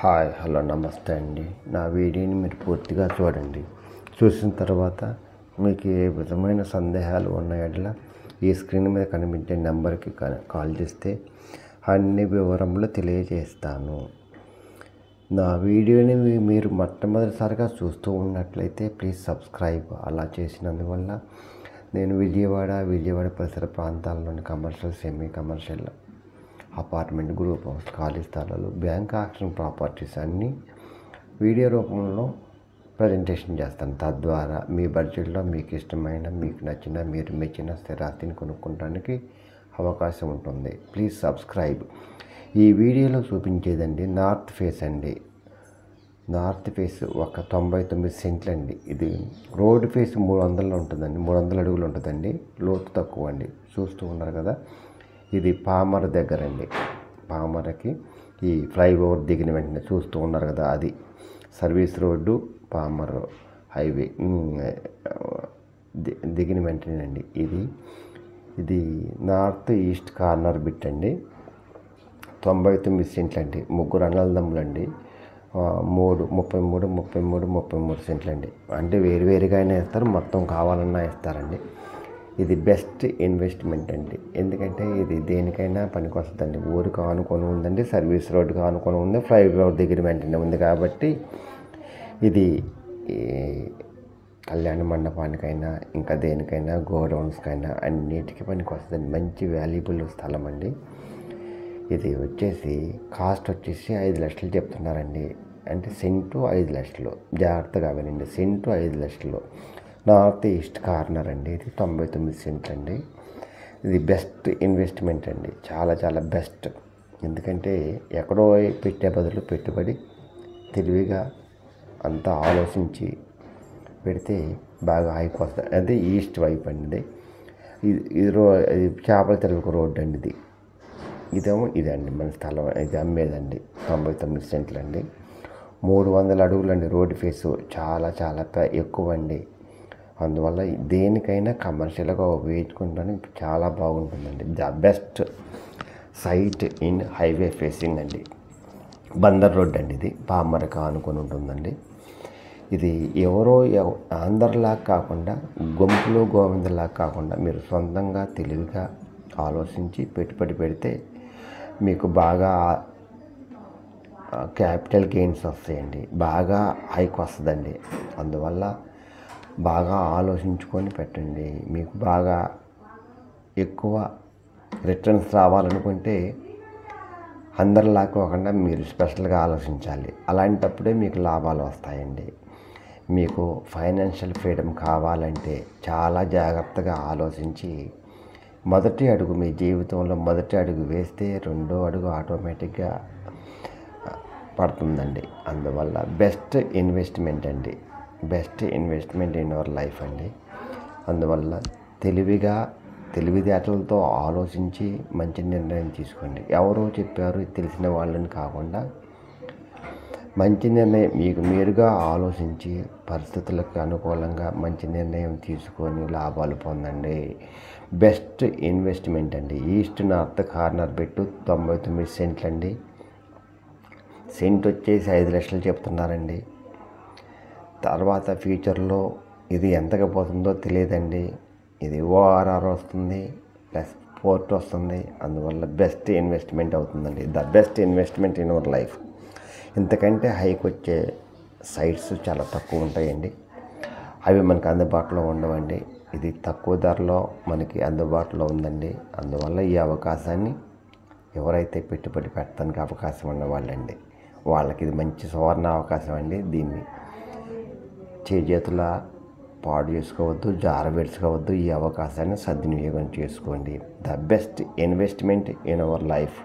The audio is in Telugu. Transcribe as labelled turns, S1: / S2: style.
S1: హాయ్ హలో నమస్తే అండి. నా వీడియోని మీరు పూర్తిగా చూడండి. చూసిన తర్వాత మీకు ఏ విధమైన సందేహాలు ఉన్న యెడల ఈ స్క్రీన్ మీద కనిపించే నెంబర్కి కాల్ చేస్తే అన్ని వివరములు తెలియజేస్తాను. నా వీడియోని మీరు మొట్టమొదటిసారిగా చూస్తూ ఉన్నట్లయితే ప్లీజ్ సబ్స్క్రైబ్. అలా చేసినందువల్ల నేను విజయవాడ పరిసర ప్రాంతాల్లోని commercial, semi commercial, apartment, group house, ఖాళీ స్థలాలు, బ్యాంక్ ఆక్షన్ ప్రాపర్టీస్ అన్నీ వీడియో రూపంలో ప్రజెంటేషన్ చేస్తాను. తద్వారా మీ బడ్జెట్లో మీకు ఇష్టమైన, మీకు నచ్చిన, మీరు మెచ్చిన స్థిరాస్తిని కొనుక్కోవడానికి అవకాశం ఉంటుంది. Please subscribe. ఈ వీడియోలో చూపించేదండి నార్త్ ఫేస్ అండి. నార్త్ ఫేస్ ఒక 99 సెంట్లు అండి. ఇది రోడ్ ఫేస్ 300 ఉంటుందండి, 300 అడుగులు ఉంటుందండి. లోతు తక్కువ అండి. చూస్తూ ఉన్నారు కదా, ఇది పామర్ దగ్గర అండి. పామర్కి ఈ ఫ్లైఓవర్ దిగిన వెంటనే చూస్తూ ఉన్నారు కదా, అది సర్వీస్ రోడ్డు పామర్ హైవే దిగిన వెంటనేనండి. ఇది నార్త్ ఈస్ట్ కార్నర్ బిట్ అండి. 99 సెంట్లు అండి. ముగ్గురు అన్నదమ్ములండి. 33 సెంట్లు అండి. అంటే వేరువేరుగా అయినా ఇస్తారు, మొత్తం కావాలన్నా ఇస్తారండి. ఇది బెస్ట్ ఇన్వెస్ట్మెంట్ అండి. ఎందుకంటే ఇది దేనికైనా పనికి వస్తుందండి. ఊరికి ఆనుకొని ఉందండి, సర్వీస్ రోడ్డుకి ఆనుకొని ఉంది, ఫ్లైఓవర్ దగ్గర వెంటనే ఉంది. కాబట్టి ఇది కళ్యాణ మండపానికైనా, ఇంకా దేనికైనా, గోడౌన్స్కైనా అన్నిటికీ పనికి వస్తుందండి. మంచి వాల్యుబుల్ స్థలం అండి. ఇది వచ్చేసి కాస్ట్ వచ్చేసి 5 లక్షలు చెప్తున్నారండి. అంటే సెంటు 5 లక్షలు. జాగ్రత్తగా వినండి, సెంటు 5 లక్షలు. నార్త్ ఈస్ట్ కార్నర్ అండి. ఇది 99 సెంట్లు అండి. ఇది బెస్ట్ ఇన్వెస్ట్మెంట్ అండి. చాలా చాలా బెస్ట్. ఎందుకంటే ఎక్కడో పెట్టే బదులు పెట్టుబడి తెలివిగా అంతా ఆలోచించి పెడితే బాగా హైక్ వస్తుంది. అది ఈస్ట్ వైపు అండి. ఇది చేపల తెరవకు రోడ్డు అండి. ఇదేమో ఇదండి మన స్థలం. ఇది అమ్మేదండి. 99 సెంట్లు అండి. 300 అడుగులండి రోడ్డు ఫేసు. చాలా చాలా ఎక్కువ అండి. అందువల్ల దేనికైనా కమర్షియల్గా ఉపయోగించుకోవడానికి చాలా బాగుంటుందండి. The best site in highway facing అండి. బందర్ రోడ్ అండి. ఇది పామర్కి ఆనుకొని ఉంటుందండి. ఇది ఎవరో అందరిలా కాకుండా, గుంపులో గోవిందలా కాకుండా మీరు సొంతంగా తెలివిగా ఆలోచించి పెట్టుబడి పెడితే మీకు బాగా క్యాపిటల్ గెయిన్స్ వస్తాయండి. బాగా హైక్ వస్తుందండి. అందువల్ల బాగా ఆలోచించుకొని పెట్టండి. మీకు బాగా ఎక్కువ రిటర్న్స్ రావాలనుకుంటే అందరిలా కాకుండా మీరు స్పెషల్గా ఆలోచించాలి. అలాంటప్పుడే మీకు లాభాలు వస్తాయండి. మీకు ఫైనాన్షియల్ ఫ్రీడమ్ కావాలంటే చాలా జాగ్రత్తగా ఆలోచించి మొదటి అడుగు, మీ జీవితంలో మొదటి అడుగు వేస్తే రెండో అడుగు ఆటోమేటిక్గా పడుతుందండి. అందువల్ల బెస్ట్ ఇన్వెస్ట్మెంట్ అండి. Best investment in our life అండి. అందువల్ల తెలివితేటలతో ఆలోచించి మంచి నిర్ణయం తీసుకోండి. ఎవరో చెప్పారు తెలిసిన వాళ్ళని కాకుండా మంచి నిర్ణయం మీకు మీరుగా ఆలోచించి పరిస్థితులకు అనుకూలంగా మంచి నిర్ణయం తీసుకొని లాభాలు పొందండి. బెస్ట్ ఇన్వెస్ట్మెంట్ అండి. ఈస్ట్ నార్త్ కార్నర్ పెట్టు 99 సెంట్లు అండి. సెంట్ వచ్చేసి 5 లక్షలు చెప్తున్నారండి. తర్వాత ఫ్యూచర్లో ఇది ఎంతగా పోతుందో తెలియదండి. ఇది ఓఆర్ఆర్ వస్తుంది, ప్లస్ పోర్ట్ వస్తుంది. అందువల్ల బెస్ట్ ఇన్వెస్ట్మెంట్ అవుతుందండి. The best investment in our life. ఇంతకంటే హైక్ వచ్చే సైట్స్ చాలా తక్కువ ఉంటాయండి. అవి మనకు అందుబాటులో ఉండవండి. ఇది తక్కువ ధరలో మనకి అందుబాటులో ఉందండి. అందువల్ల ఈ అవకాశాన్ని ఎవరైతే పెట్టుబడి పెట్టడానికి అవకాశం ఉన్నవాళ్ళండి, వాళ్ళకి ఇది మంచి సువర్ణ అవకాశం అండి. దీన్ని చేతుల పాడు చేసుకోవద్దు, జారబెట్టుకోవద్దు. ఈ అవకాశాన్ని సద్వినియోగం చేసుకోండి. The best investment in our life.